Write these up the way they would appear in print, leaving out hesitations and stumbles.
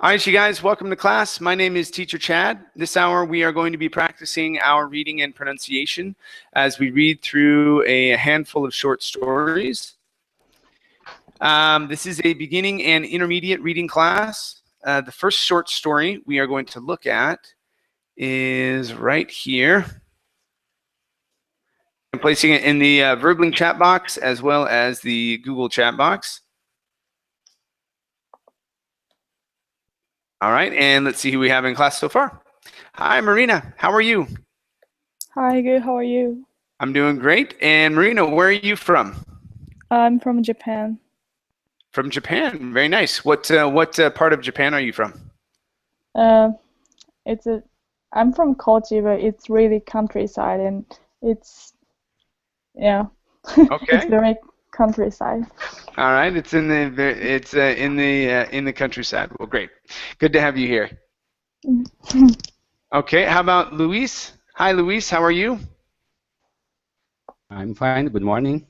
All right, you guys, welcome to class. My name is Teacher Chad. This hour we are going to be practicing our reading and pronunciation as we read through a handful of short stories. This is a beginning and intermediate reading class. The first short story we are going to look at is right here. I'm placing it in the Verbling chat box as well as the Google chat box. All right, and let's see who we have in class so far. Hi, Marina. How are you? Hi, good. How are you? I'm doing great. And Marina, where are you from? I'm from Japan. From Japan. Very nice. What part of Japan are you from? I'm from Kochi, but it's really countryside, and it's Okay. it's very countryside. All right. It's in the countryside. Well, great. Good to have you here. Okay. How about Luis? Hi, Luis. How are you? I'm fine. Good morning.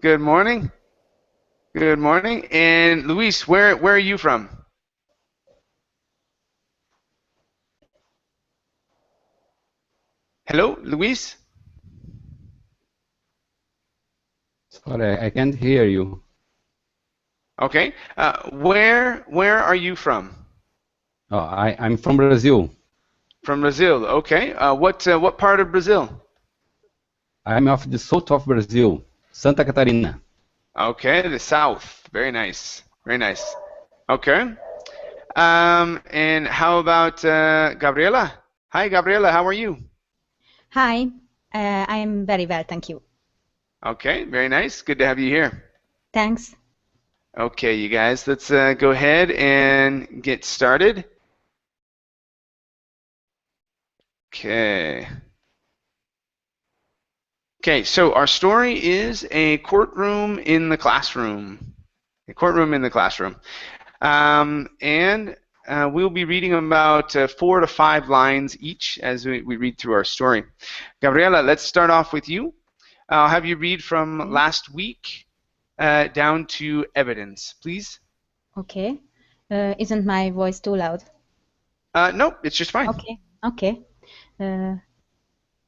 Good morning. Good morning. And Luis, where are you from? Hello, Luis? Sorry, I can't hear you. Okay. Where are you from? Oh, I'm from Brazil. From Brazil. Okay. What part of Brazil? I'm of the south of Brazil, Santa Catarina. Okay, the south. Very nice. Very nice. Okay. And how about Gabriella? Hi, Gabriella. How are you? Hi, I'm very well, thank you. Okay, very nice. Good to have you here. Thanks. Okay, you guys, let's go ahead and get started. Okay. Okay, so our story is a courtroom in the classroom. A courtroom in the classroom. And we'll be reading about 4 to 5 lines each as we read through our story. Gabriella, let's start off with you. I'll have you read from last week down to evidence, please. Okay. Isn't my voice too loud? Nope, it's just fine. Okay.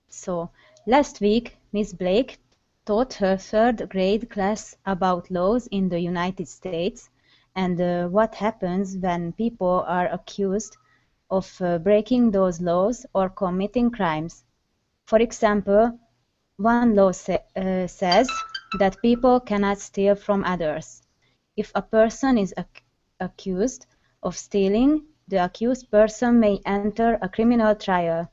So, last week, Miss Blake taught her third grade class about laws in the United States and what happens when people are accused of breaking those laws or committing crimes. For example, one law says that people cannot steal from others. If a person is accused of stealing, the accused person may enter a criminal trial.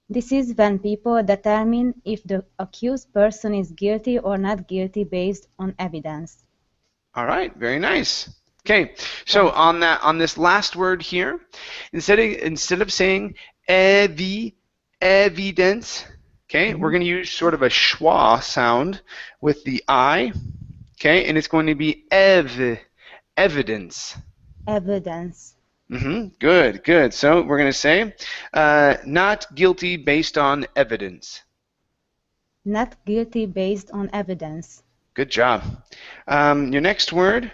This is when people determine if the accused person is guilty or not guilty based on evidence. All right, very nice. Okay, so on this last word here, instead of saying evidence, okay, we're going to use sort of a schwa sound with the I, okay, and it's going to be evidence. Evidence. Good. So we're going to say not guilty based on evidence. Not guilty based on evidence. Good job. Your next word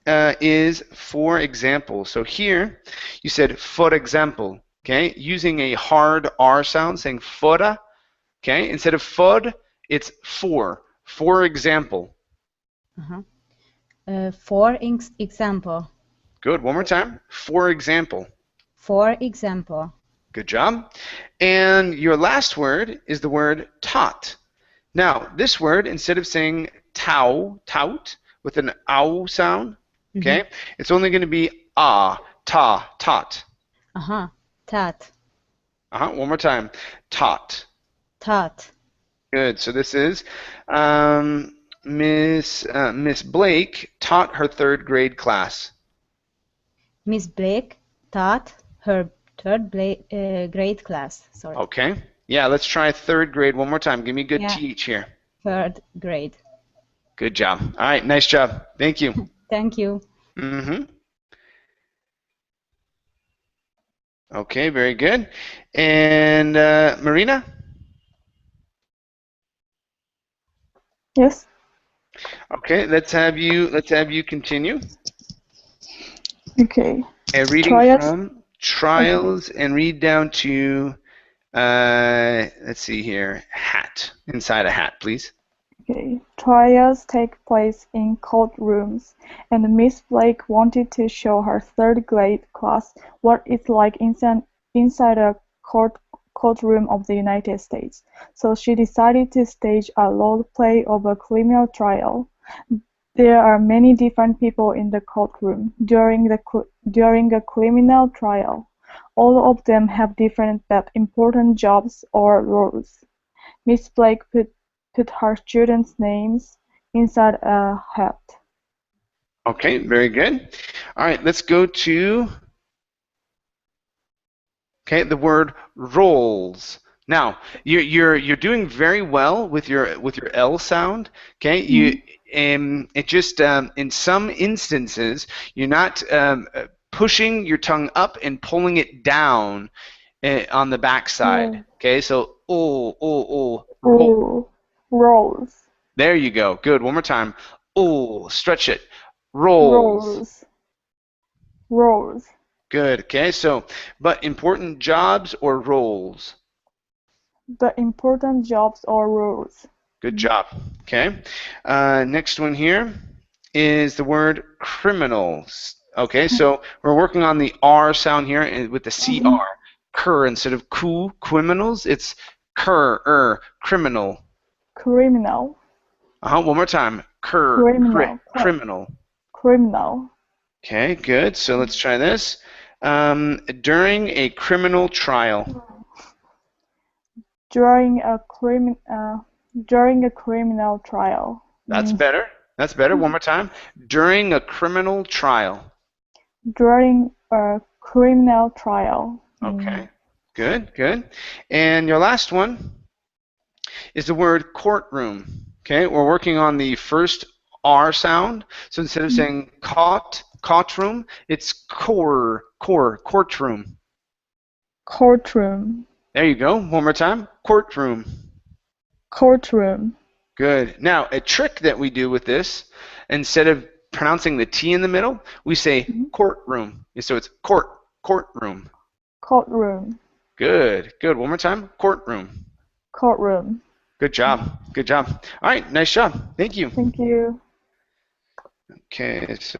is for example. So here you said for example, okay, using a hard R sound, saying fora, okay, instead of for, it's for example. For example. Good, one more time, for example. For example. Good job. And your last word is the word taught. Now, this word, instead of saying tout, with an ow sound, okay, it's only going to be taught. Taught. One more time, taught. Taught. Good. So this is Miss Blake taught her third grade class. Miss Blake taught her third grade class. Sorry. Okay. Yeah, let's try third grade one more time. Give me a good TH here. Third grade. Good job. All right, nice job. Thank you. Thank you. Okay, very good. And Marina? Yes. Okay, let's have you continue. Okay. Reading Trials. from trials and read down to, let's see here, hat. Inside a hat, please. Okay. Trials take place in courtrooms, and Miss Blake wanted to show her third grade class what it's like inside a courtroom of the United States. So she decided to stage a role play of a criminal trial. There are many different people in the courtroom during a criminal trial. All of them have different but important jobs or roles. Miss Blake put her students' names inside a hat. Okay, very good. All right, let's go to the word roles. Now, you're doing very well with your L sound. Okay, it just in some instances you're not pushing your tongue up and pulling it down on the back side. Okay, so Rolls. There you go. Good. One more time. Stretch it. Rolls. Good. Okay, so but important jobs or roles? The important jobs or roles. Good job. Okay. Next one here is the word criminals. Okay, so we're working on the R sound here with the CR. Cur instead of ku, criminals. It's criminal. Criminal. One more time. Criminal. Criminal. Okay, good. So let's try this. During a criminal trial. During a criminal trial. That's better. That's better. One more time. During a criminal trial. During a criminal trial. Okay. Good, good. And your last one is the word courtroom. Okay, we're working on the first R sound. So instead of saying courtroom, it's courtroom. Courtroom. There you go. One more time. Courtroom. Courtroom. Good. Now, a trick that we do with this, instead of pronouncing the T in the middle, we say courtroom. So it's courtroom. Courtroom. Good. Good. One more time. Courtroom. Courtroom. Good job. Good job. All right. Nice job. Thank you. Thank you. Okay. So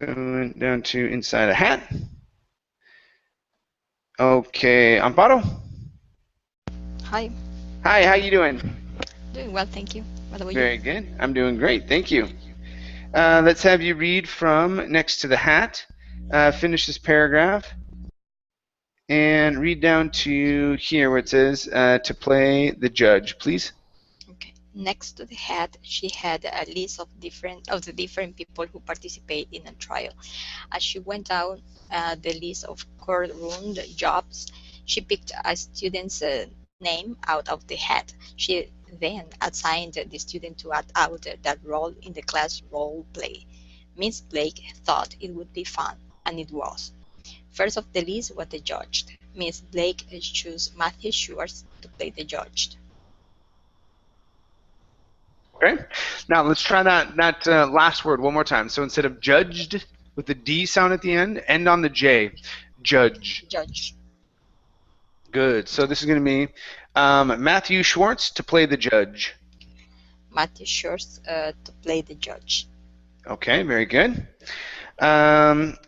down to inside a hat. Okay. Amparo. Hi. Hi. How you doing? Doing well, thank you. What about you? Very good. I'm doing great. Thank you. Let's have you read from next to the hat. Finish this paragraph. And read down to here where it says to play the judge, please. Okay. Next to the hat, she had a list of the different people who participate in a trial. As she went down the list of courtroom jobs, she picked a student's name out of the hat. She then assigned the student to act out that role in the class role play. Miss Blake thought it would be fun, and it was. First of the list was the judge. Miss Blake chose Matthew Schwartz to play the judge. Okay. Now let's try that last word one more time. So instead of judged with the D sound at the end on the J. Judge. Judge. Good. So this is going to be Matthew Schwartz to play the judge. Matthew Schwartz to play the judge. Okay, very good.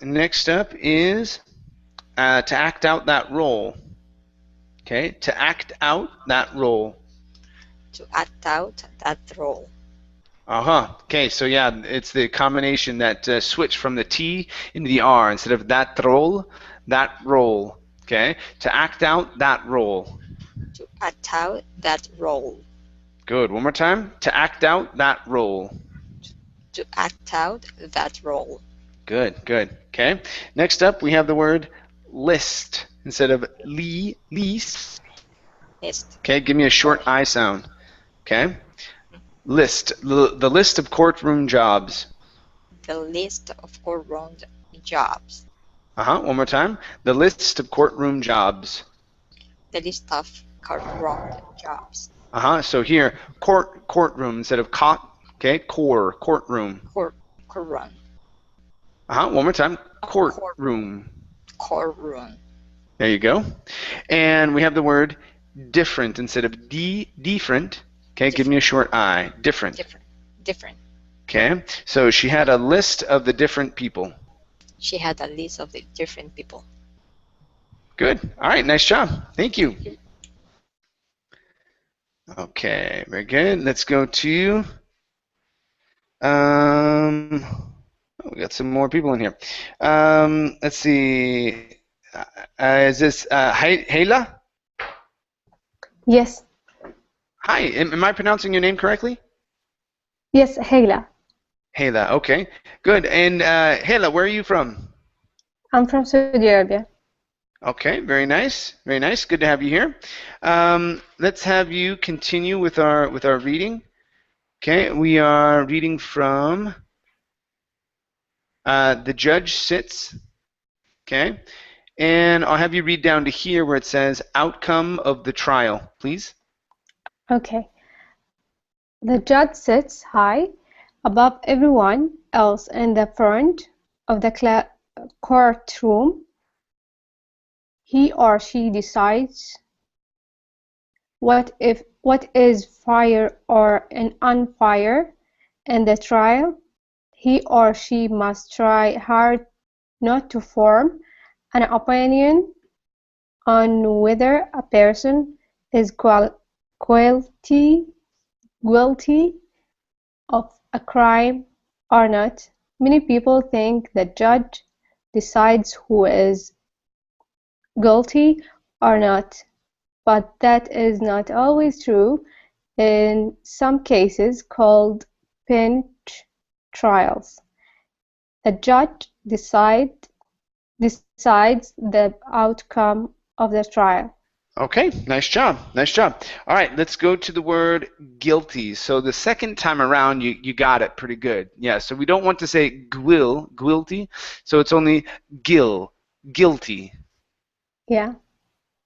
Next up is to act out that role. Okay, to act out that role. To act out that role. Okay, so yeah, it's the combination that switch from the T into the R instead of that role, that role. Okay, to act out that role. To act out that role. Good. One more time. To act out that role. To act out that role. Good, good. Okay. Next up, we have the word list instead of least. List. Okay, give me a short I sound. Okay. List. The list of courtroom jobs. The list of courtroom jobs. One more time. The list of courtroom jobs. The list of courtroom jobs. So here, courtroom instead of courtroom. Courtroom. One more time. Courtroom. courtroom. There you go. And we have the word different instead of different. Okay, give me a short I. Different. Different. Okay, so she had a list of the different people. She had a list of the different people. Good. All right, nice job. Thank you. Okay, very good. Let's go to, we got some more people in here. Let's see. Is this Hayla? Yes. Hi, am I pronouncing your name correctly? Yes, Hayla. Hayla, okay. Good. And Hayla, where are you from? I'm from Saudi Arabia. Okay, very nice. Very nice. Good to have you here. Let's have you continue with our reading. Okay, we are reading from The Judge Sits. Okay, and I'll have you read down to here where it says outcome of the trial, please. Okay. The judge sits high above everyone else in the front of the courtroom. He or she decides what is fair or unfair in the trial. He or she must try hard not to form an opinion on whether a person is guilty of a crime or not. Many people think the judge decides who is guilty or not, but that is not always true. In some cases, called bench trials, the judge decides the outcome of the trial. Okay, nice job. Nice job. All right, let's go to the word guilty. So the second time around, you got it pretty good. Yeah, so we don't want to say guilty, so it's only guilty. Yeah,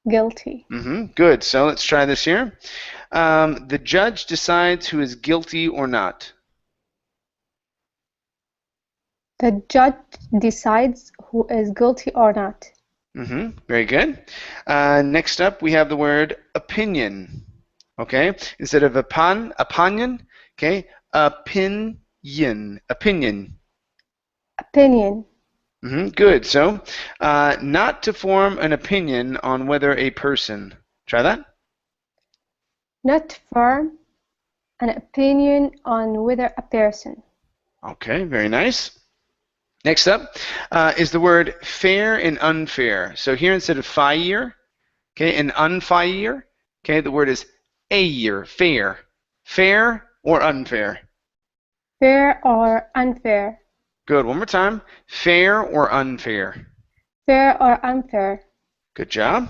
guilty. Good. So let's try this here. The judge decides who is guilty or not. The judge decides who is guilty or not. Very good. Next up, we have the word opinion. Okay, instead of opinion, okay, opinion. Good. So, not to form an opinion on whether a person. Try that. Not to form an opinion on whether a person. Okay, very nice. Next up is the word fair and unfair. So here instead of fair, okay, and unfair, okay, the word is fair. Fair or unfair? Fair or unfair? Good. One more time. Fair or unfair? Fair or unfair? Good job.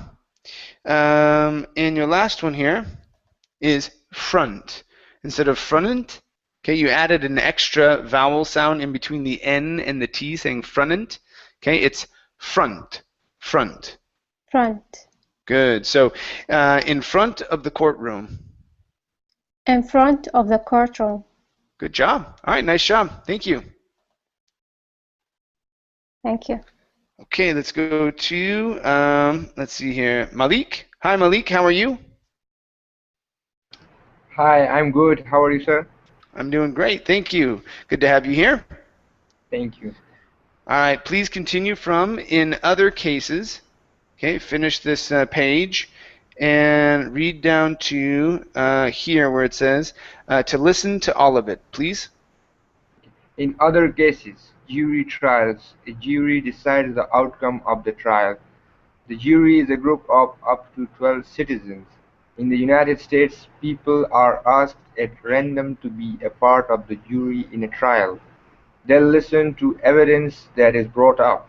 And your last one here is front. Instead of frontant, okay, you added an extra vowel sound in between the N and the T, saying frontant. Okay, it's front. Front. Good. So, in front of the courtroom. In front of the courtroom. Good job. All right, nice job. Thank you. Thank you. Okay, let's go to, let's see here, Malik. Hi, Malik. How are you? Hi, I'm good. How are you, sir? I'm doing great. Thank you. Good to have you here. Thank you. All right, please continue from in other cases. Okay, finish this page and read down to here where it says to listen to all of it, please. In other cases, jury trials, a jury decides the outcome of the trial. The jury is a group of up to 12 citizens. In the United States, people are asked at random to be a part of the jury in a trial. They'll listen to evidence that is brought up.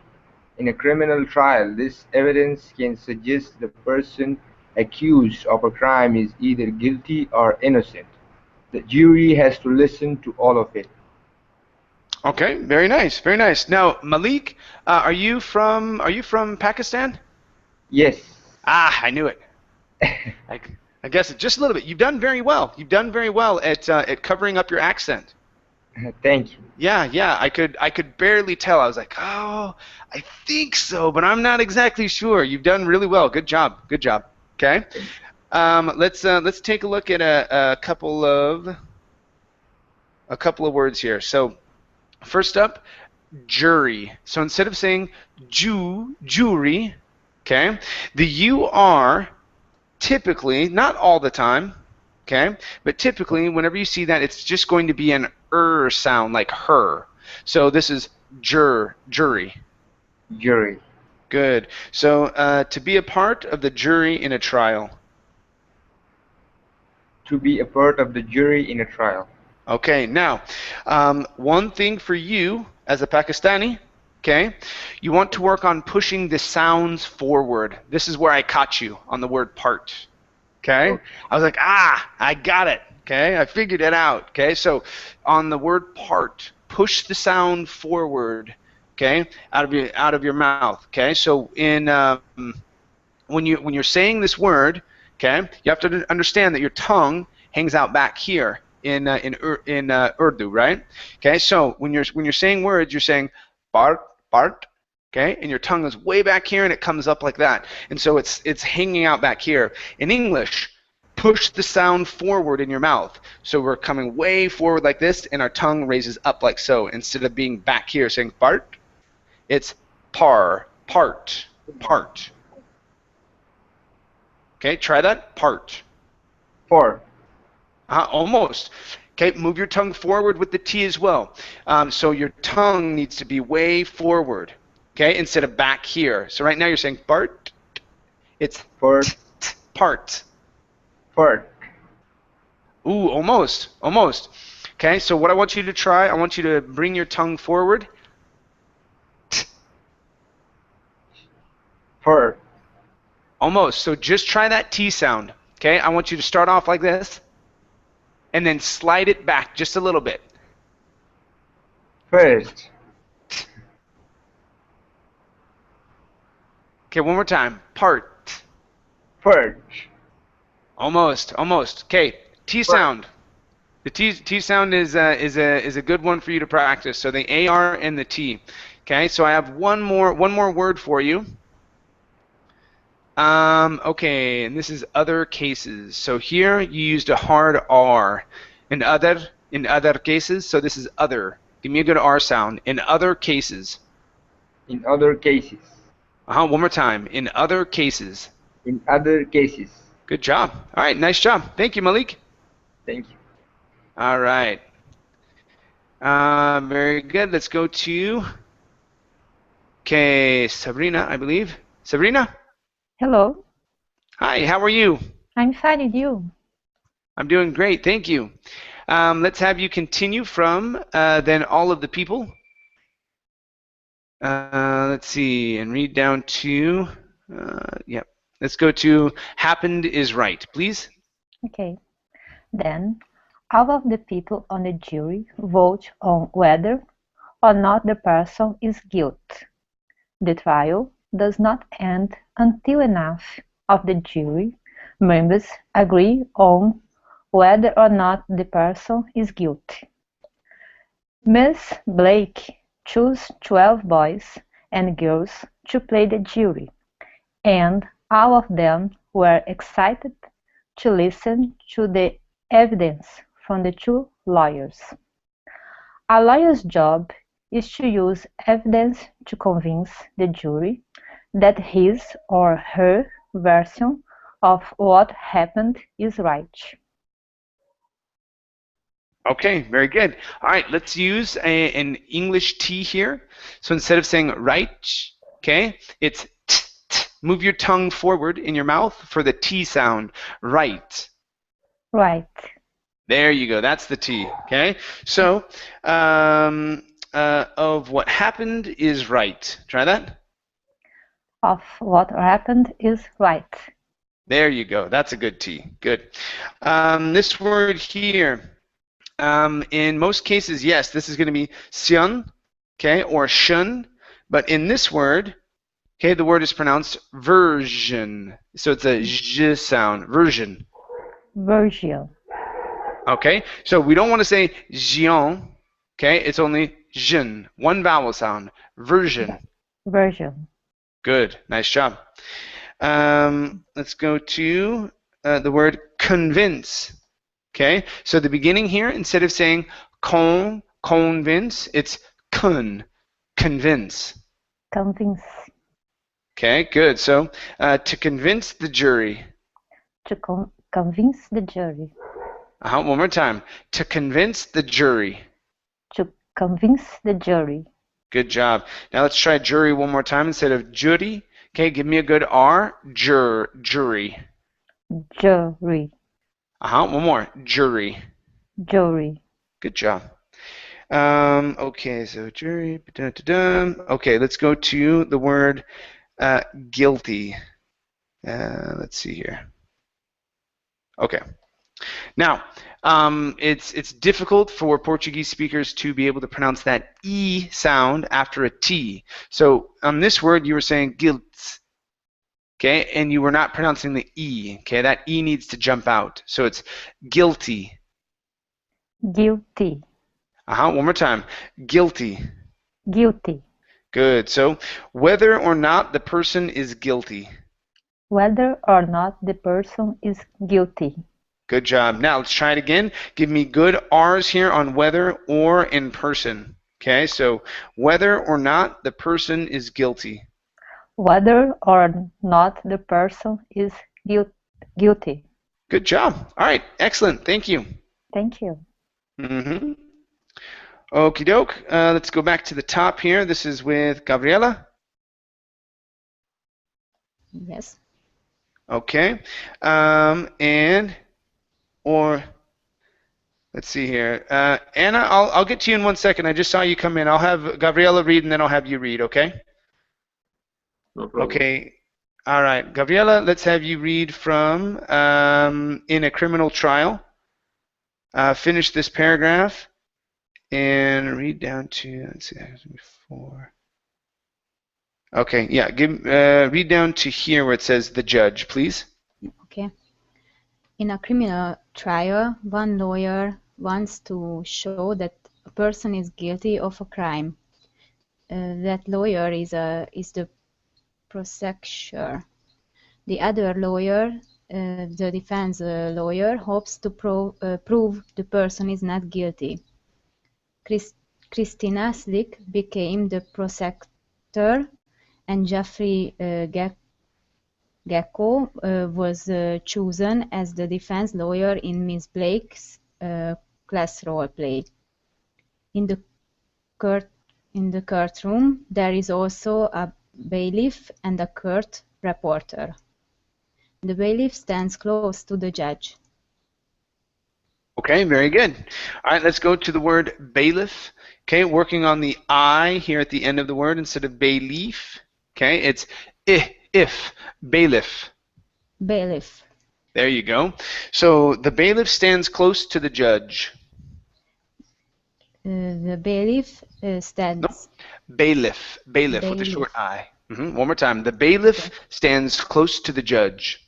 In a criminal trial, this evidence can suggest the person accused of a crime is either guilty or innocent. The jury has to listen to all of it. Okay, very nice, very nice. Now, Malik, are you from Pakistan? Yes. Ah, I knew it. I guess just a little bit. You've done very well. You've done very well at covering up your accent. Thank you. Yeah, I could barely tell. I was like, oh, I think so, but I'm not exactly sure. You've done really well. Good job. Okay. Let's take a look at a couple of words here. So first up, jury. So instead of saying jury, okay, the UR typically, not all the time, okay, but typically whenever you see that, it's just going to be an sound like her. So this is jury. Jury. Good. So to be a part of the jury in a trial. To be a part of the jury in a trial. Okay, now, one thing for you as a Pakistani, okay, you want to work on pushing the sounds forward. This is where I caught you on the word part. Okay? I was like, I got it. Okay? I figured it out. Okay? So on the word part, push the sound forward. Okay? Out of your mouth. Okay? So in when you're saying this word, okay, you have to understand that your tongue hangs out back here in Urdu, right? Okay? So when you're saying words, you're saying part, okay, and your tongue is way back here and it comes up like that, and so it's hanging out back here. In English, push the sound forward in your mouth, so we're coming way forward like this, and our tongue raises up like so. Instead of being back here saying part, it's part. Okay, try that. Part. Almost. Okay, move your tongue forward with the T as well. So your tongue needs to be way forward. Okay, instead of back here. So right now you're saying part. It's part. Part. Ooh, almost. Okay, so what I want you to try, I want you to bring your tongue forward. Part. Almost. So just try that T sound. Okay, I want you to start off like this, and then slide it back just a little bit. First. Okay, one more time. Part. Almost. Okay, T sound. The T sound is a good one for you to practice. So the AR and the T. Okay, so I have one more word for you. Okay, and this is other cases. So here you used a hard R. In other cases, so this is other. Give me a good R sound. In other cases. In other cases. One more time. In other cases. In other cases. Good job. All right, nice job. Thank you, Malik. Thank you. All right. Very good. Let's go to Sabrina, I believe. Sabrina? Hello. Hi, how are you? I'm fine with you. I'm doing great, thank you. Let's have you continue from then all of the people. Let's see, and read down to, yep. Let's go to happened is right, please. Okay. Then, all of the people on the jury vote on whether or not the person is guilty. The trial does not end until enough of the jury members agree on whether or not the person is guilty. Ms. Blake chose 12 boys and girls to play the jury, and all of them were excited to listen to the evidence from the two lawyers. A lawyer's job is to use evidence to convince the jury that his or her version of what happened is right. Okay, very good. All right, let's use an English T here. So instead of saying right, okay, it's t, t. Move your tongue forward in your mouth for the T sound. Right. Right. There you go. That's the T. Okay. So of what happened is right. Try that. Of what happened is right. There you go. That's a good T. Good. This word here. In most cases, yes, this is going to be sion, okay, or shun. But in this word, okay, the word is pronounced version. So it's a j sound. Version. Version. Okay, so we don't want to say jion. Okay, it's only zhen, one vowel sound. Version. Version. Good, nice job. Let's go to the word convince. Okay, so the beginning here, instead of saying convince, it's convince. Convince. Okay, good. So to convince the jury. To convince the jury. One more time. To convince the jury. To convince the jury. Good job. Now let's try jury one more time instead of jury. Okay, give me a good R. Jury. Jury. One more. Jury. Jury. Good job. Okay, so jury. Okay, let's go to the word guilty. Let's see here. Okay. Now, it's difficult for Portuguese speakers to be able to pronounce that E sound after a T. So on this word, you were saying guilt, okay, and you were not pronouncing the E, okay? That E needs to jump out. So it's guilty. Guilty. One more time. Guilty. Guilty. Good. So whether or not the person is guilty. Whether or not the person is guilty. Good job. Now let's try it again. Give me good R's here on whether or in person. Okay, so whether or not the person is guilty. Whether or not the person is guilty. Good job. All right, excellent. Thank you. Thank you. Okie doke. Let's go back to the top here. This is with Gabriella. Yes. Okay. Or let's see here. Anna, I'll get to you in 1 second. I just saw you come in. I'll have Gabriella read and then I'll have you read, okay? No problem. Okay. All right. Gabriella, let's have you read from in a criminal trial. Finish this paragraph and read down to, let's see, before. Okay, yeah, read down to here where it says the judge, please. Okay. In a criminal trial, one lawyer wants to show that a person is guilty of a crime. That lawyer is the prosecutor. The other lawyer, the defense lawyer, hopes to prove the person is not guilty. Christina Slick became the prosecutor, and Jeffrey Gecko was chosen as the defense lawyer in Miss Blake's class role play. In the courtroom, there is also a bailiff and a court reporter. The bailiff stands close to the judge. Okay, very good. All right, let's go to the word bailiff. Okay, working on the I here at the end of the word instead of bailiff. Okay, it's if, bailiff. Bailiff. There you go. So the bailiff stands close to the judge. The bailiff stands. No. Bailiff with a short I. One more time. The bailiff stands close to the judge.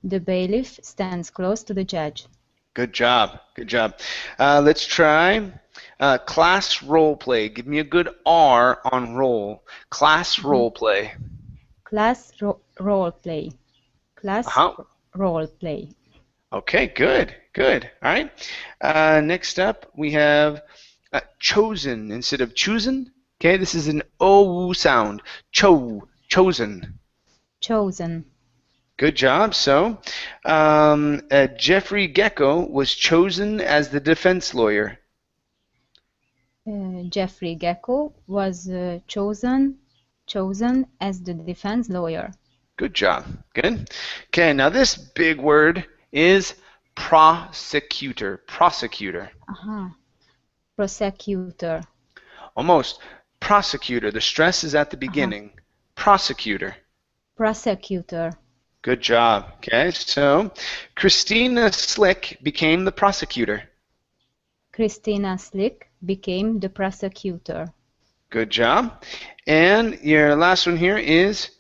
The bailiff stands close to the judge. Good job. Good job. Let's try class role play. Give me a good R on role. Class role play. Class role play. Class role play. Okay, good. Good. All right. Next up, we have chosen instead of chosen. Okay, this is an O sound. Chosen. Chosen. Good job. So, Jeffrey Gecko was chosen as the defense lawyer. Jeffrey Gecko was chosen as the defense lawyer. Good job. Good. Okay, now this big word is prosecutor. Prosecutor. Prosecutor. Almost. Prosecutor. The stress is at the beginning. Prosecutor. Prosecutor. Good job. Okay, so Christina Slick became the prosecutor. Christina Slick became the prosecutor. Good job. And your last one here is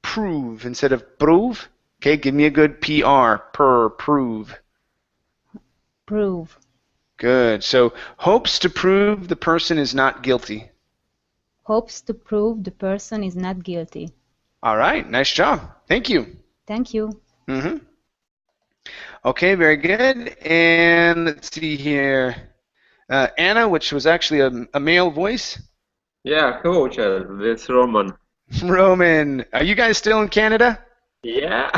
prove instead of prove. Okay, give me a good PR. Prove. Prove. Good. So hopes to prove the person is not guilty. Hopes to prove the person is not guilty. All right. Nice job. Thank you. Thank you. Mm-hmm. Okay, very good. And let's see here. Anna, which was actually a male voice. Yeah, hello, child. This is Roman. Roman, are you guys still in Canada? Yeah.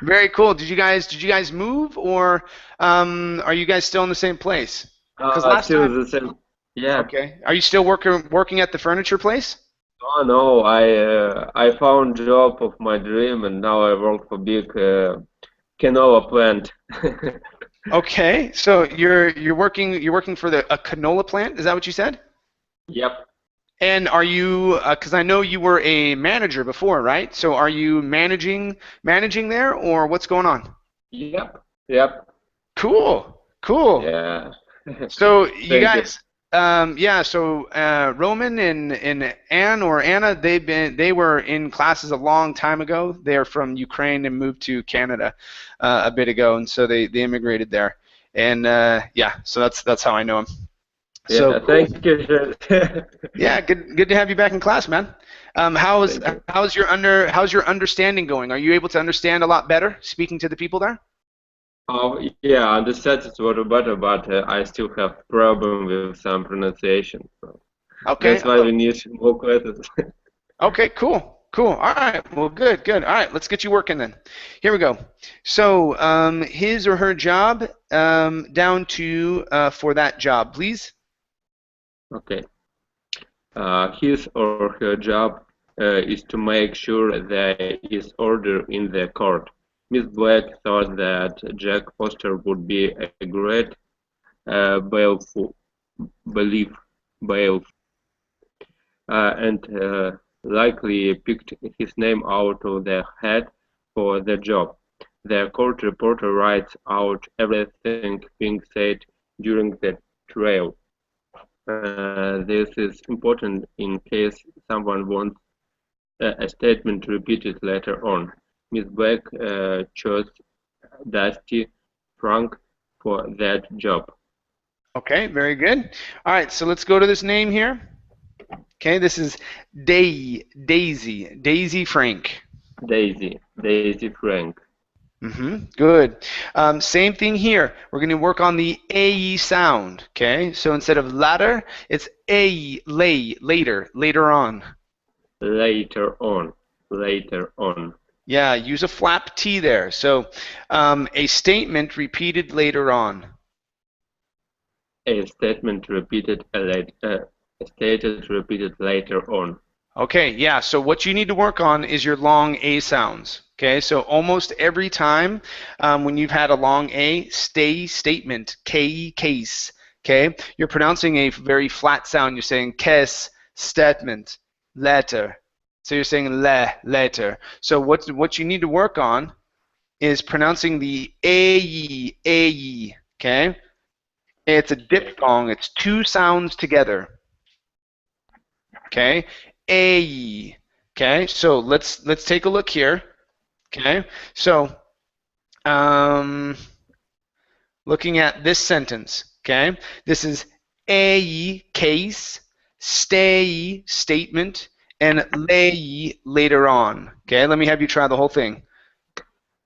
Very cool. Did you guys move, or are you guys still in the same place? Because last Still time. the same. Yeah. Okay. Are you still working at the furniture place? Oh no, I found job of my dream, and now I work for big canola plant. Okay. So you're working for a canola plant. Is that what you said? Yep. And are you? Because I know you were a manager before, right? So are you managing there, or what's going on? Yep. Yep. Cool. Cool. Yeah. So you Thank you. guys, yeah. So Roman and Anne or Anna, they were in classes a long time ago. They are from Ukraine and moved to Canada a bit ago, and so they immigrated there. And yeah, so that's how I know them. So Yeah. cool. Thank you. Yeah, good to have you back in class, man. How's Thank you. how's your understanding going? Are you able to understand a lot better speaking to the people there? Yeah, understand it's a lot better, but I still have problem with some pronunciation. So Okay. that's why we need more classes. Okay, cool. Cool. All right. Well, good. All right, let's get you working then. Here we go. So, his or her job, down to for that job, please. Okay. His or her job is to make sure there is order in the court. Miss Black thought that Jack Foster would be a great bailiff, bailiff, and likely picked his name out of the hat for the job. The court reporter writes out everything being said during the trial. This is important in case someone wants a statement repeated later on. Miss Black chose Dusty Frank for that job. Okay, very good. All right, so let's go to this name here. Okay, this is Daisy Frank. Daisy Frank. Good. Same thing here. We're going to work on the A sound. Okay, so instead of latter, it's A, later on. Later on. Yeah, use a flap T there. So a statement repeated later on. A statement repeated later on. Okay, yeah, so what you need to work on is your long A sounds. Okay, so almost every time when you've had a long A, statement, K, case. Okay, you're pronouncing a very flat sound. You're saying kes, statement, letter. So you're saying letter. So what you need to work on is pronouncing the A. Okay, it's a diphthong. It's two sounds together. Okay, A. Okay, so let's take a look here. Okay, so looking at this sentence. Okay, this is a case, stay statement, and lay later on. Okay, let me have you try the whole thing.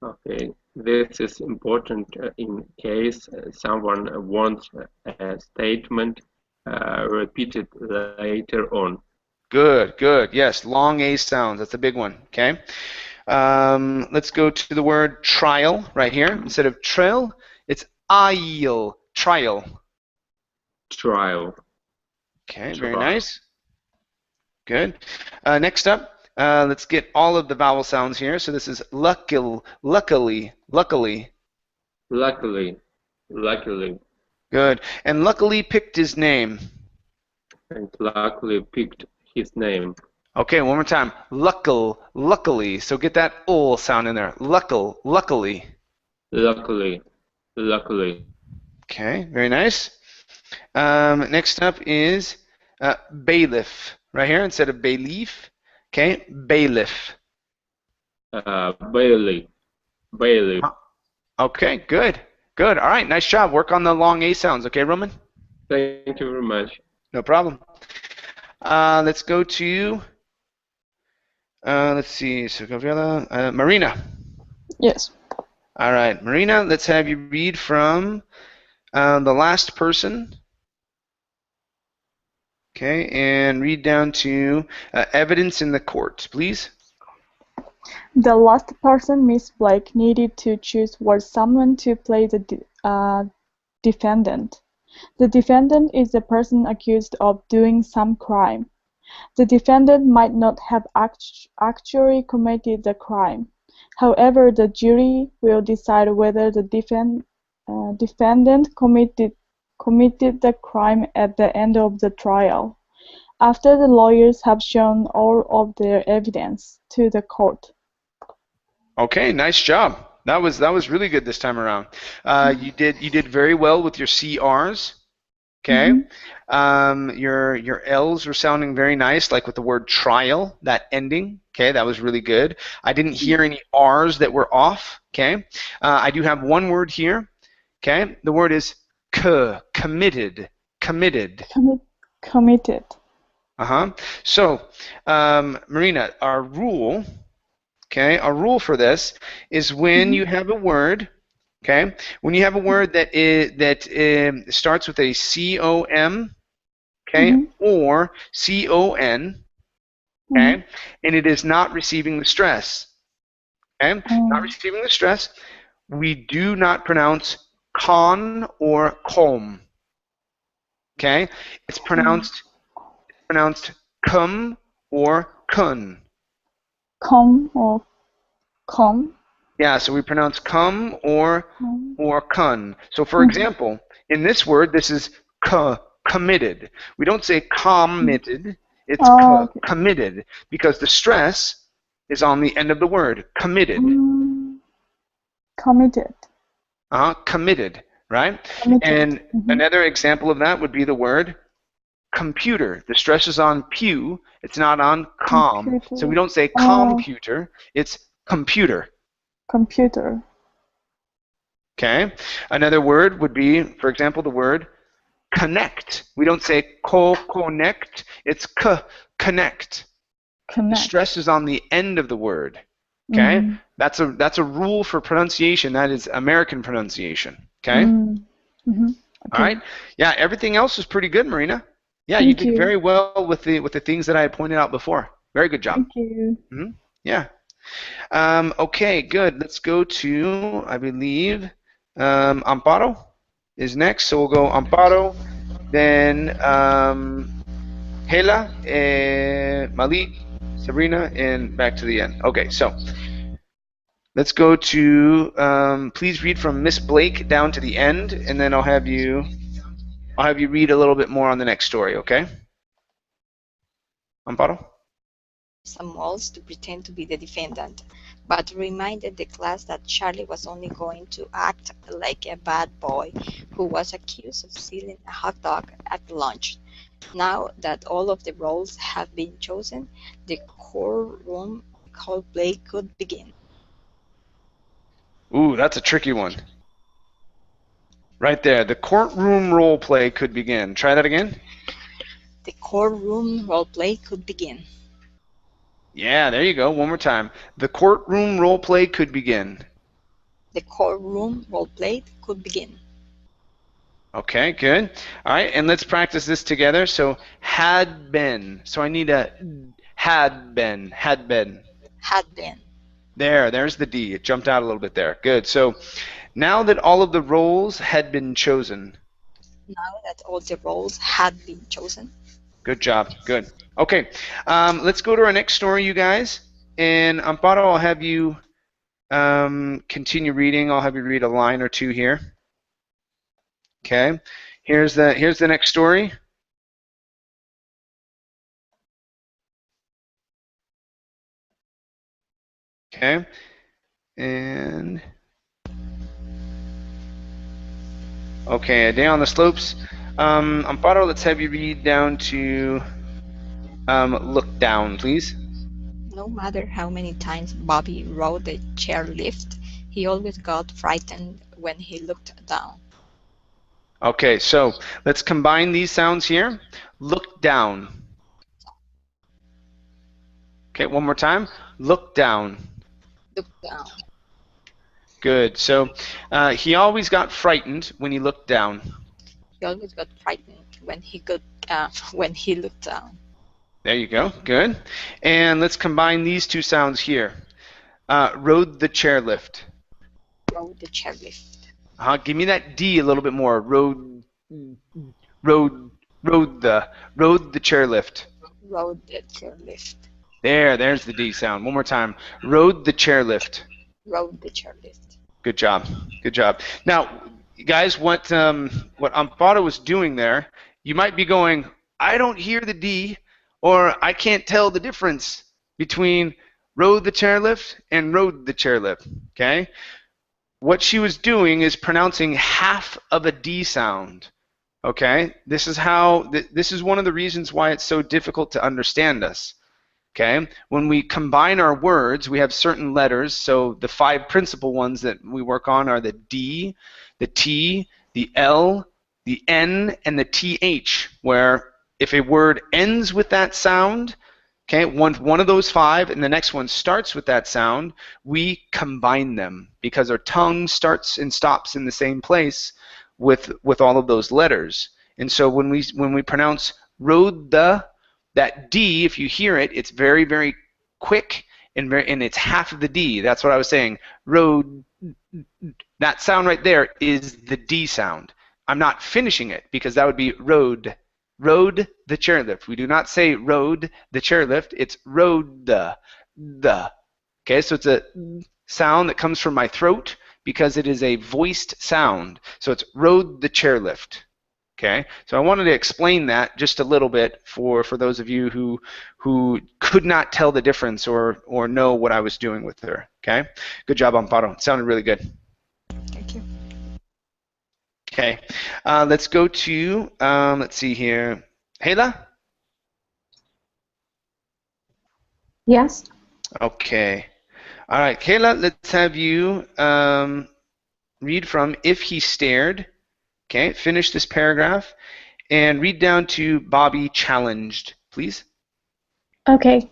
Okay, this is important in case someone wants a statement repeated later on. Good. Yes, long A sounds. That's a big one. Okay. Let's go to the word trial right here. Instead of trail, it's trial. Okay, very nice. Good. Next up, let's get all of the vowel sounds here. So this is luckily. Good. And luckily picked his name. And luckily picked his name. Okay, one more time. Luckily. So get that ul sound in there. Luckily. Okay, very nice. Next up is bailiff. Right here, instead of bailiff. Okay, bailiff. Bailey. Okay, good. Good. All right. Nice job. Work on the long A sounds. Okay, Roman? Thank you very much. No problem. Let's go to, let's see, so Gabriella, Marina. Yes. All right, Marina, let's have you read from the last person. Okay, and read down to evidence in the court, please. The last person, Miss Blake, needed to choose was someone to play the defendant. The defendant is the person accused of doing some crime. The defendant might not have actually committed the crime. However, the jury will decide whether the defendant committed the crime at the end of the trial, after the lawyers have shown all of their evidence to the court. Okay, nice job. That was really good this time around. You did very well with your CRs. Okay. Your L's were sounding very nice, like with the word trial, that ending. Okay, that was really good. I didn't hear any R's that were off. Okay. I do have one word here. Okay. The word is committed. Committed. Committed. So, Marina, our rule for this is when you have a word. Okay, when you have a word that starts with a COM, okay, or CON, okay, and it is not receiving the stress, okay, not receiving the stress, we do not pronounce con or com, okay, it's pronounced cum or kun. Com or com. Yeah, so we pronounce cum or kun. So for example, in this word, this is committed. We don't say committed, it's committed, because the stress is on the end of the word, committed. Committed. Committed, right? Committed. And another example of that would be the word computer. The stress is on pew, it's not on com. Computer. So we don't say computer, it's computer. Computer. Okay. Another word would be, for example, the word connect. We don't say connect, it's connect. The stress is on the end of the word. Okay. That's a rule for pronunciation. That is American pronunciation. Okay. Okay. All right. Yeah. Everything else is pretty good, Marina. Yeah, you did very well with the things that I had pointed out before. Very good job. Thank you. Yeah. Okay, good. Let's go to, I believe, Amparo is next. So we'll go Amparo, then Hela, Malik, Sabrina, and back to the end. Okay, so let's go to, please read from Miss Blake down to the end, and then I'll have you read a little bit more on the next story, okay? Amparo? Some walls to pretend to be the defendant, but reminded the class that Charlie was only going to act like a bad boy who was accused of stealing a hot dog at lunch. Now that all of the roles have been chosen, the courtroom roleplay could begin. Ooh, that's a tricky one. Right there, the courtroom roleplay could begin. Try that again. The courtroom roleplay could begin. Yeah, there you go. One more time. The courtroom roleplay could begin. The courtroom roleplay could begin. Okay, good. All right, and let's practice this together. So, had been. So I need a had been. Had been. Had been. There's the D. It jumped out a little bit there. Good. So, now that all of the roles had been chosen. Now that all the roles had been chosen. Good job. Good. Okay, let's go to our next story, you guys. And Amparo, I'll have you continue reading. I'll have you read a line or two here. Okay, here's the next story. Okay, and okay, A Day on the Slopes. Amparo, let's have you read down to look down, please. No matter how many times Bobby rode the chairlift, he always got frightened when he looked down. Okay, so let's combine these sounds here. Look down. Okay, one more time. Look down. Look down. Good. So he always got frightened when he looked down. He always got frightened when he looked down. There you go. Good. And let's combine these two sounds here. Rode the chairlift. Rode the chairlift. Give me that D a little bit more. Rode the chairlift. Rode the chairlift. There's the D sound. One more time. Rode the chairlift. Rode the chairlift. Good job. Good job. Now, guys, what Amparo was doing there, you might be going, I don't hear the D, or I can't tell the difference between rode the chairlift and rode the chairlift. Okay? What she was doing is pronouncing half of a D sound. Okay? This is one of the reasons why it's so difficult to understand us. Okay? When we combine our words, we have certain letters. So the 5 principal ones that we work on are the D, the T, the L, the N, and the TH, where if a word ends with that sound, okay, one of those 5 and the next one starts with that sound, we combine them because our tongue starts and stops in the same place with all of those letters. And so when we pronounce rode the, that D, if you hear it, it's very, very quick and it's half of the D. That's what I was saying. Rode. That sound right there is the D sound. I'm not finishing it because that would be rode. Rode the chairlift. We do not say rode the chairlift. It's rode the. Okay, so it's a sound that comes from my throat because it is a voiced sound. So it's rode the chairlift. Okay, so I wanted to explain that just a little bit for those of you who could not tell the difference or know what I was doing with her. Okay, good job, Amparo. It sounded really good. Thank you. Okay, let's go to let's see here, Hela. Yes. Okay, all right, Hela. Let's have you read from "If He Stared." Okay, finish this paragraph and read down to Bobby challenged, please. Okay.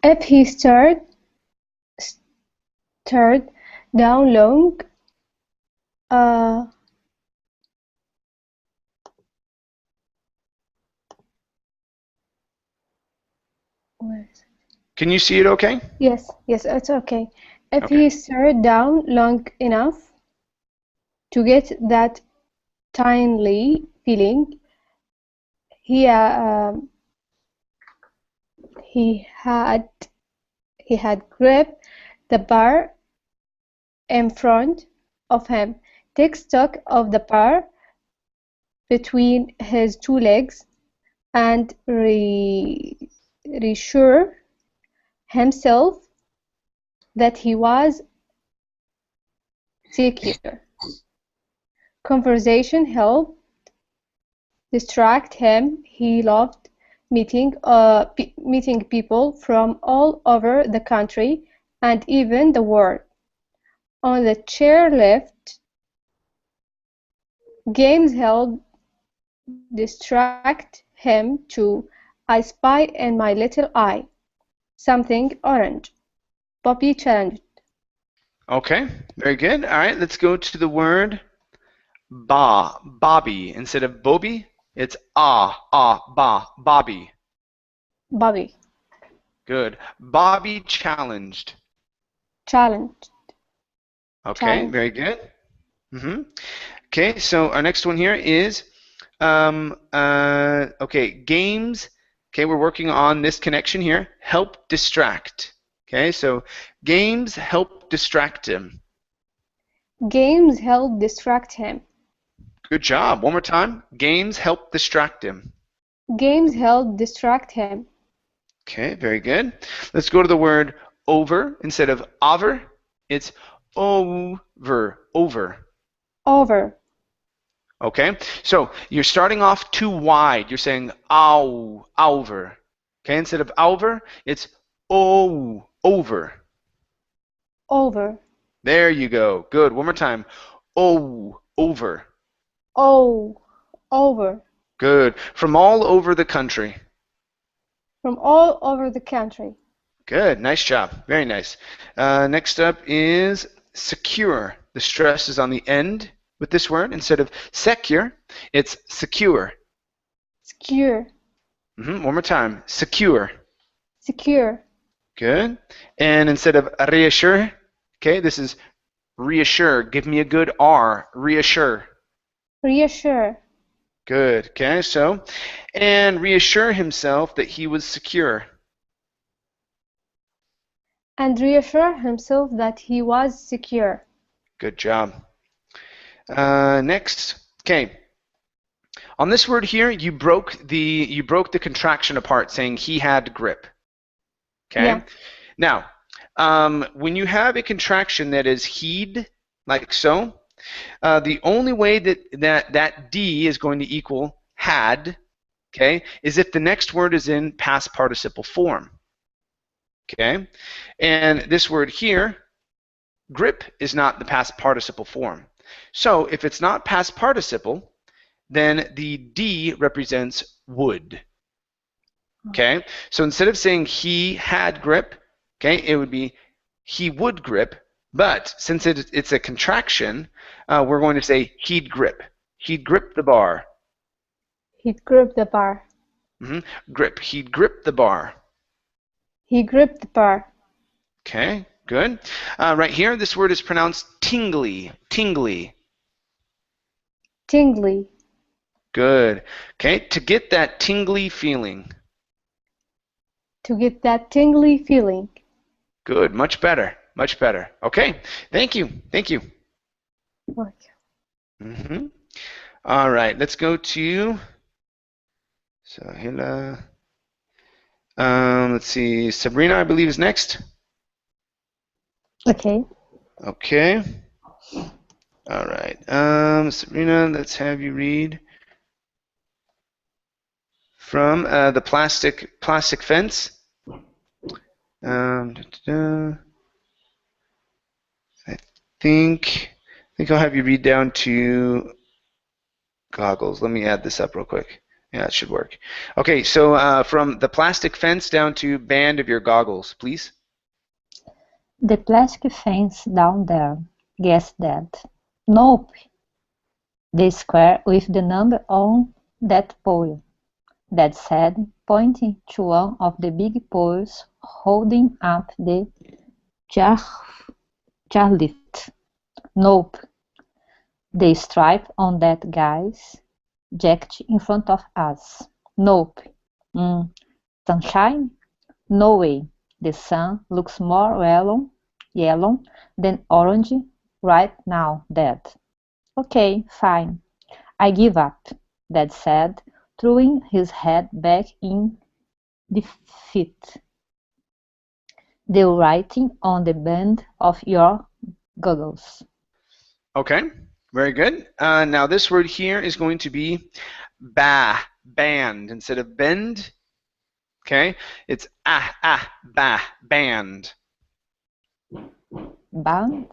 If he stared down long, where is it? Can you see it okay? Yes, it's okay. If Okay. he stared down long enough to get that tiny feeling, he had gripped the bar in front of him, take stock of the bar between his 2 legs, and reassure himself that he was secure. Conversation helped distract him. He loved meeting people from all over the country and even the world. On the chairlift, games helped distract him too. I spy in my little eye something orange. Bobby challenged. Okay, very good. All right, let's go to the word Bobby. Instead of Bobby, it's Bobby. Bobby. Good. Bobby challenged. Challenged. Okay, Challenged. very good. Okay, so our next one here is, okay, games. Okay, we're working on this connection here. Help distract. Okay, so games help distract him. Games help distract him. Good job. One more time. Games help distract him. Games help distract him. Okay, very good. Let's go to the word over. Instead of over, it's over. Over. Okay, so you're starting off too wide. You're saying over. Okay, instead of over, it's over. Over. There you go. Good. One more time. Oh, over. Oh, over. Good. From all over the country. From all over the country. Good. Nice job. Very nice. Next up is secure. The stress is on the end with this word. Instead of secure, it's secure. Secure. One more time. Secure. Secure. Good. And instead of reassure, okay, this is reassure. Give me a good R. Reassure. Reassure. Good. Okay, so, and reassure himself that he was secure. And reassure himself that he was secure. Good job. Next, okay. On this word here, you broke the contraction apart, saying he had grip. Okay. Yeah. Now, when you have a contraction that is he'd, like so, the only way that D is going to equal had, okay, is if the next word is in past participle form. Okay, and this word here, grip, is not the past participle form. So if it's not past participle, then the D represents would. Okay, so instead of saying he had grip, okay, it would be he would grip, but since it's a contraction, we're going to say he'd grip. He'd grip the bar. He'd grip the bar. Grip. He'd grip the bar. He gripped the bar. Okay, good. Right here, this word is pronounced tingly. Tingly. Tingly. Good. Okay, to get that tingly feeling. To get that tingly feeling. Good. Much better. Much better. Okay. Thank you. Thank you. All right. Let's go to Sahila. Let's see. Sabrina, I believe, is next. Okay. Okay. All right. Sabrina, let's have you read from the plastic fence. I think I'll have you read down to goggles. Let me add this up real quick. Yeah, it should work. Okay, so from the plastic fence down to band of your goggles, please. The plastic fence down there. Guess that. Nope. The square with the number on that pole. That said, pointing to one of the big poles holding up the chairlift. Nope. The stripe on that guy's jacket in front of us. Nope. Sunshine? No way. The sun looks more yellow than orange right now, Dad. Okay, fine. I give up, Dad said, throwing his head back in defeat. The writing on the band of your goggles. Okay, very good. Now this word here is going to be band instead of bend. Okay, it's band. Band?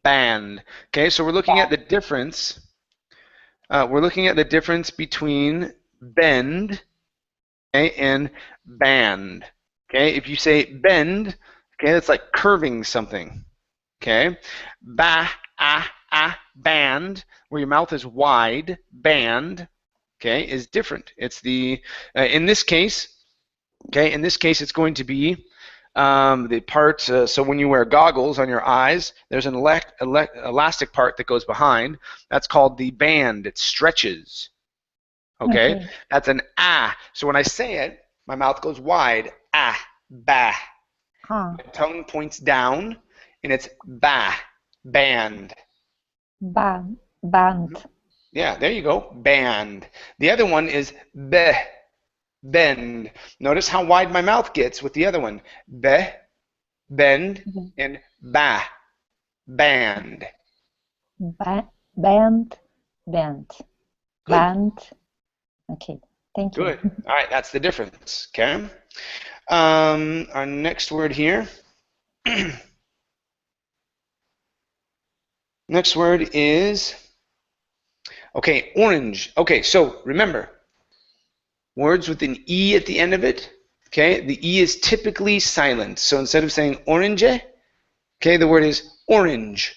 Band. Okay, so we're looking at the difference. We're looking at the difference between bend, okay, and band. Okay, if you say bend, okay, that's like curving something. Okay, band, where your mouth is wide, band, okay, is different. It's the in this case, okay, it's going to be the part. So when you wear goggles on your eyes, there's an elastic part that goes behind. That's called the band. It stretches. Okay, that's an So when I say it, my mouth goes wide. Bah. My tongue points down, and it's band. Band. Yeah, there you go. Band. The other one is bend. Notice how wide my mouth gets with the other one. Bend, and band. Band. Good. Okay, thank you. Good. All right, that's the difference. Okay. Our next word here Next word is, okay, orange. Okay, so remember, words with an E at the end of it, okay, the E is typically silent. So instead of saying orange, okay, the word is orange.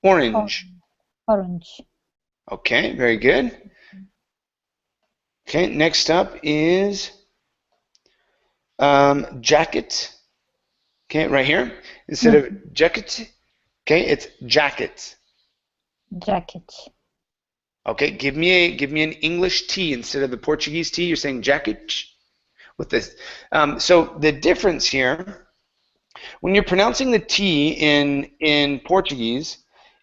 Orange. Orange. Okay, very good. Okay, next up is jacket. Okay, right here. Instead of jacket, okay, it's jacket. Jacket. Okay, give me an English T instead of the Portuguese T. You're saying jacket with this. So the difference here, when you're pronouncing the T in Portuguese,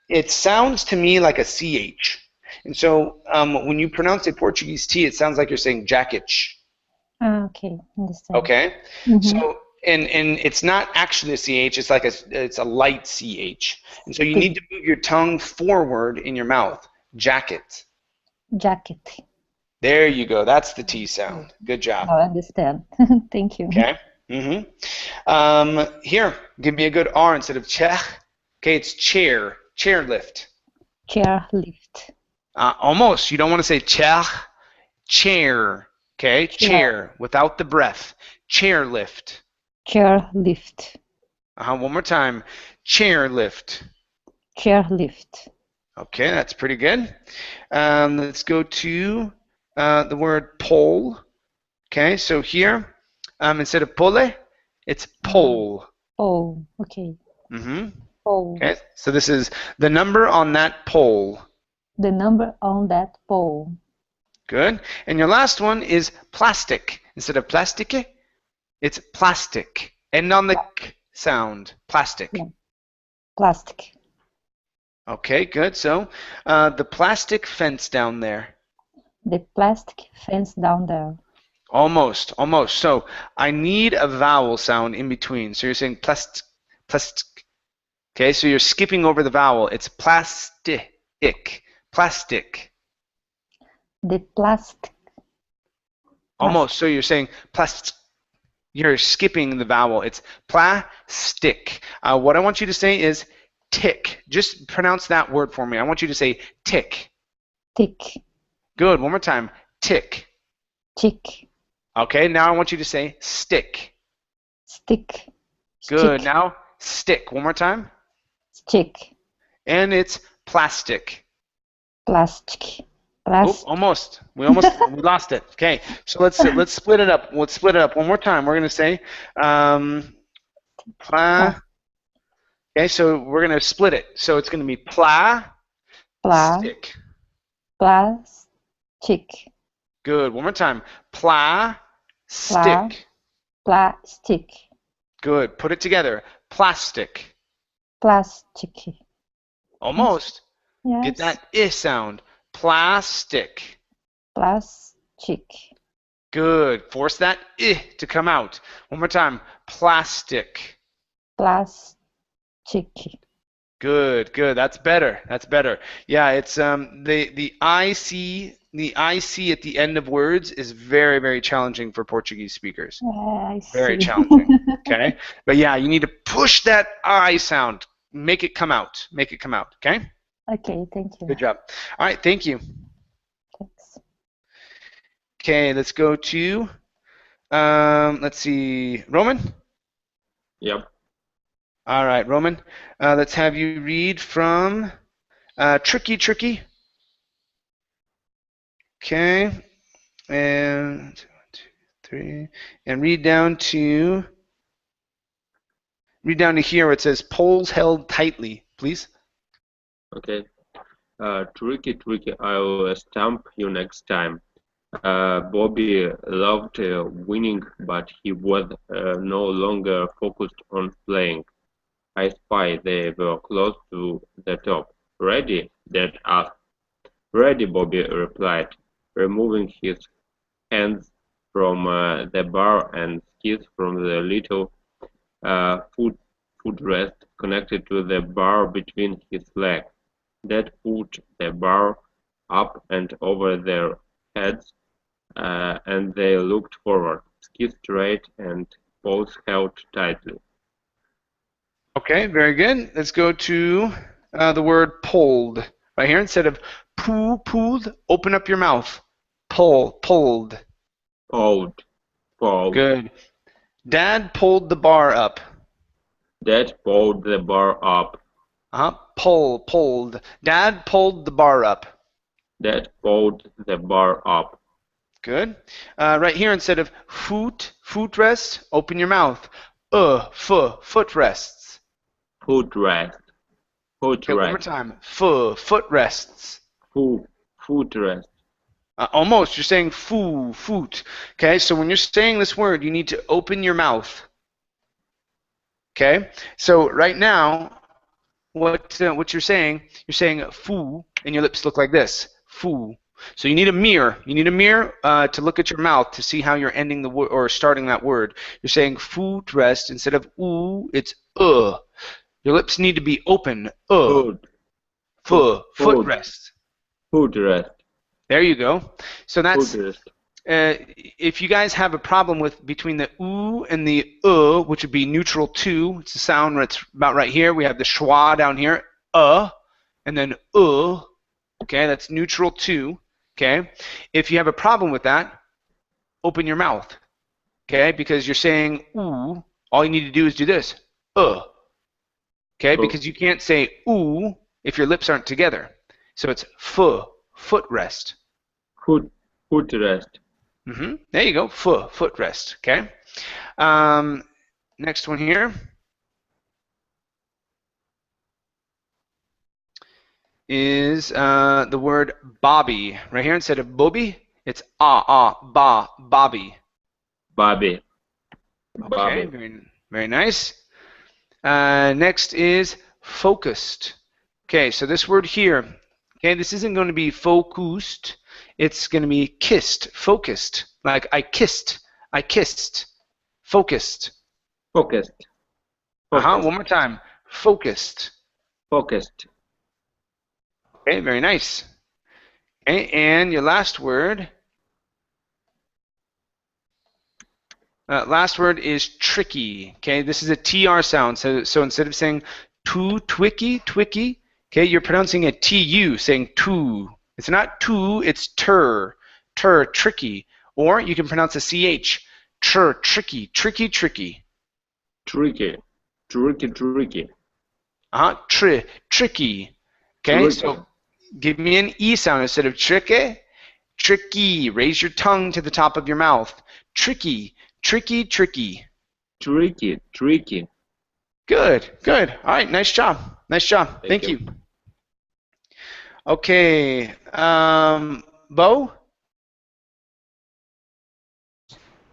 it sounds to me like a CH. And so when you pronounce a Portuguese T, it sounds like you're saying jacket. Okay, understand. Okay, so and it's not actually a CH. It's like it's a light CH. And so you need to move your tongue forward in your mouth. Jacket. Jacket. There you go. That's the T sound. Good job. I understand. Thank you. Okay. Here, give me a good R instead of chair. Okay, it's chair. Chairlift. Chairlift. Almost. You don't want to say chair. Chair. Okay, chair without the breath. Chairlift. Chairlift. One more time. Chairlift. Chairlift. Okay, that's pretty good. Let's go to the word pole. Okay, so here, instead of pole, it's pole. Oh, okay. Pole. Okay, so this is the number on that pole. The number on that pole. Good. And your last one is plastic. Instead of plastique, it's plastic. End on the k sound. Plastic. Yeah. Plastic. Okay, good. So the plastic fence down there. The plastic fence down there. Almost, almost. So I need a vowel sound in between. So you're saying plastic, plastic. Okay, so you're skipping over the vowel. It's plastic, plastic. The plastic. Almost. So you're saying plastic. You're skipping the vowel. It's plastic. What I want you to say is tick. Just pronounce that word for me. I want you to say tick. Tick. Good. One more time. Tick. Tick. Okay, now I want you to say stick. Stick. Good. Stick. Now stick. One more time. Stick. And it's plastic. Plastic. Oh, almost. We lost it. Okay, so let's split it up. Let's split it up one more time. We're gonna say okay, so we're gonna split it. So it's gonna be stick. Plastic. Good. One more time. Stick. Plastic. Good. Put it together. Plastic. Plastic. Almost. Yes. Get that I sound. Plastic. Plastic. Good. Force that I to come out. One more time. Plastic. Plastic. Good, good. That's better. That's better. Yeah, it's the IC at the end of words is very, very challenging for Portuguese speakers. I see. Very challenging. Okay? But yeah, you need to push that I sound. Make it come out. Make it come out. Okay? Okay, thank you. Good job. All right, thank you. Thanks. Okay, let's go to let's see, Roman? Yep. All right, Roman. Let's have you read from Tricky Tricky. Okay, and 1, 2, 3, and read down to here where it says poles held tightly, please. Okay. Tricky, tricky, I'll stamp you next time. Bobby loved winning, but he was no longer focused on playing. I spy they were close to the top. Ready? Dad asked. Ready, Bobby replied, removing his hands from the bar and skis from the little footrest connected to the bar between his legs. Dad put the bar up and over their heads, and they looked forward, skis straight and poles held tightly. Okay, very good. Let's go to the word pulled. Right here, instead of pulled, open up your mouth. Pulled. Pulled. Pulled. Good. Dad pulled the bar up. Dad pulled the bar up. Pulled. Dad pulled the bar up. Dad pulled the bar up. Good. Right here, instead of footrest, open your mouth. Footrests. Footrest. Okay, one more Footrest. time. Footrests. Footrest. Almost. You're saying foot. Okay, so when you're saying this word, you need to open your mouth. Okay, so right now, what you're saying foo, and your lips look like this. Foo. So you need a mirror. You need a mirror to look at your mouth to see how you're ending the word or starting that word. You're saying footrest instead of ooh. It's Your lips need to be open. Footrest. Footrest. There you go. So that's. Footrest. If you guys have a problem with between the oo and the which would be neutral two, it's the sound that's about right here. We have the schwa down here, and then okay, that's neutral two, okay? If you have a problem with that, open your mouth, okay? Because you're saying ooh, all you need to do is do this, okay? Because you can't say ooh if your lips aren't together. So it's footrest. Footrest. There you go, footrest, okay? Next one here is the word Bobby. Right here, instead of Bobby, it's Bobby. Bobby. Okay, very nice. Next is focused. Okay, so this word here, okay, this isn't going to be focused. It's going to be kissed, focused. Like I kissed, focused. Focused. One more time. Focused. Focused. Okay, very nice. Okay, and your last word. Last word is tricky. Okay, this is a TR sound. So instead of saying too twicky, okay, you're pronouncing a TU, saying too. It's not too, it's tur, tricky. Or you can pronounce a CH, tricky. Tricky. Tricky. Okay, so give me an E sound instead of tricky. Tricky. Raise your tongue to the top of your mouth. Tricky. Tricky. Good. All right, nice job. Thank you. Okay, Bo?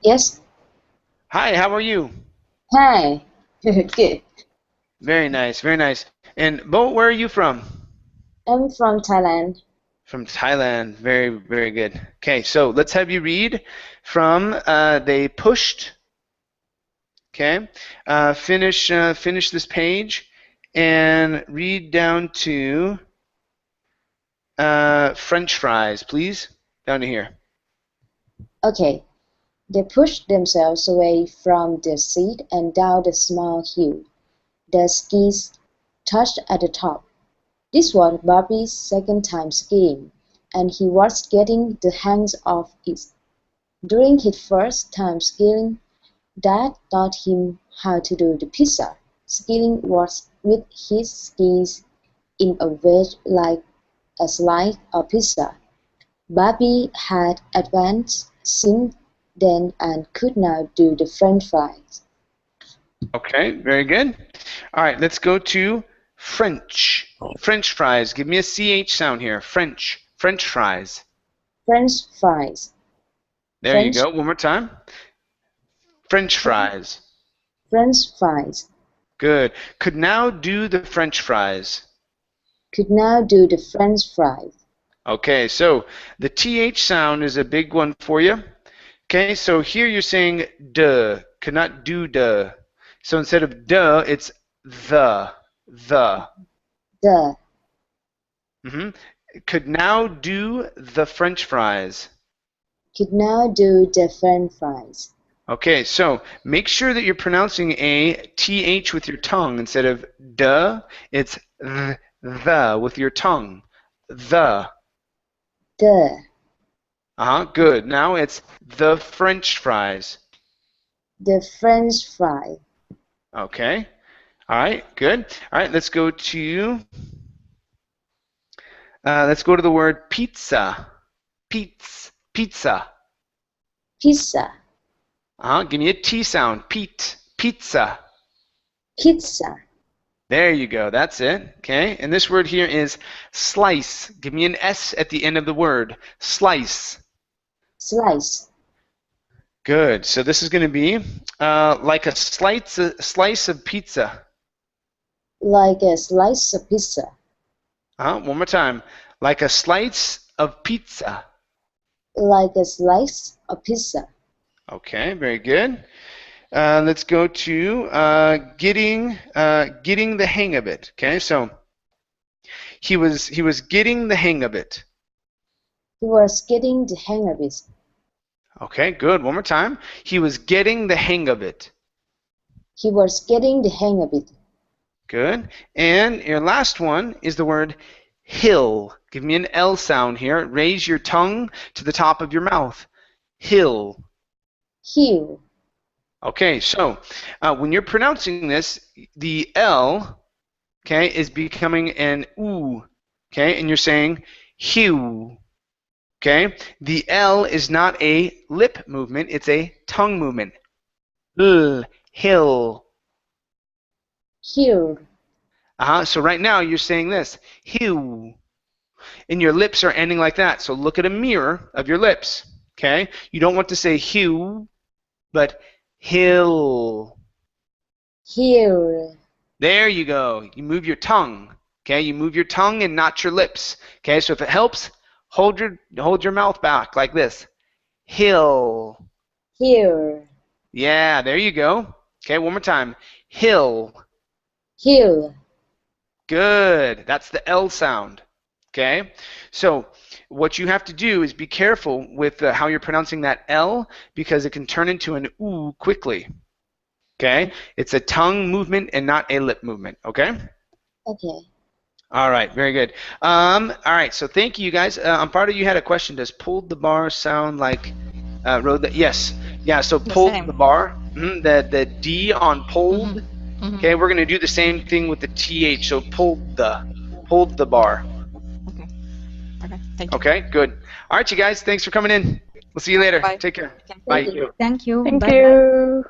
Yes. Hi, how are you? Hi. Good. Very nice. And Bo, where are you from? I'm from Thailand. From Thailand. Very, very good. Okay, so let's have you read from they pushed. Okay, finish this page and read down to French fries, please. Down to here. Okay. They pushed themselves away from the seat and down the small hill. The skis touched at the top. This was Bobby's second time skiing, and he was getting the hang of it. During his first time skiing, Dad taught him how to do the pizza. Skiing was with his skis in a wedge like a slice of pizza. Bobby had advanced since then and could now do the French fries. Okay, very good. All right, let's go to French. French fries. Give me a CH sound here. French fries. French fries. There you go. One more time. French fries. French fries. Good. Could now do the French fries. Could now do the French fries. Okay, so the TH sound is a big one for you. Okay, so here you're saying duh. Could not do duh. So instead of duh, it's the. The. Could now do the French fries. Could now do the French fries. Okay, so make sure that you're pronouncing a TH with your tongue instead of duh. It's The with your tongue. The. The. Good. Now it's the French fries. The French fry. Okay. All right. Good. All right. Let's go to the word pizza. Pizza. Pizza. Give me a T sound. Pizza. Pizza. There you go. That's it. Okay. And this word here is slice. Give me an S at the end of the word. Slice. Slice. Good. So this is going to be like a slice of pizza. Like a slice of pizza. One more time. Like a slice of pizza. Like a slice of pizza. Okay, very good. Let's go to getting the hang of it. Okay, so he was getting the hang of it. He was getting the hang of it. Okay, good. One more time. He was getting the hang of it. He was getting the hang of it. Good. And your last one is the word hill. Give me an L sound here. Raise your tongue to the top of your mouth. Hill. Hill. Okay, so when you're pronouncing this, the L, okay, is becoming an oo, okay, and you're saying hew, okay. The L is not a lip movement; it's a tongue movement. L, hill. Hill. So right now you're saying this, hew, and your lips are ending like that. So look at a mirror of your lips, okay. You don't want to say hew, but hill. Hill. There you go. You move your tongue. Okay, you move your tongue and not your lips. Okay, so if it helps, hold your mouth back like this. Hill. Hill. Yeah, there you go. Okay, one more time. Hill. Hill. Good. That's the L sound. Okay, so what you have to do is be careful with how you're pronouncing that L because it can turn into an oo quickly. Okay, it's a tongue movement and not a lip movement. Okay. Okay. All right, very good. All right, so thank you guys. Amparo, you had a question. Does pulled the bar sound like rode the? Yes. Yeah. So pulled the bar. The D on pulled. Okay, we're gonna do the same thing with the TH. So pulled the bar. Okay. Okay. Thank you. Okay, good. All right, you guys. Thanks for coming in. We'll see you later. Bye. Take care. Okay. Bye. Thank you. Thank Bye-bye. you.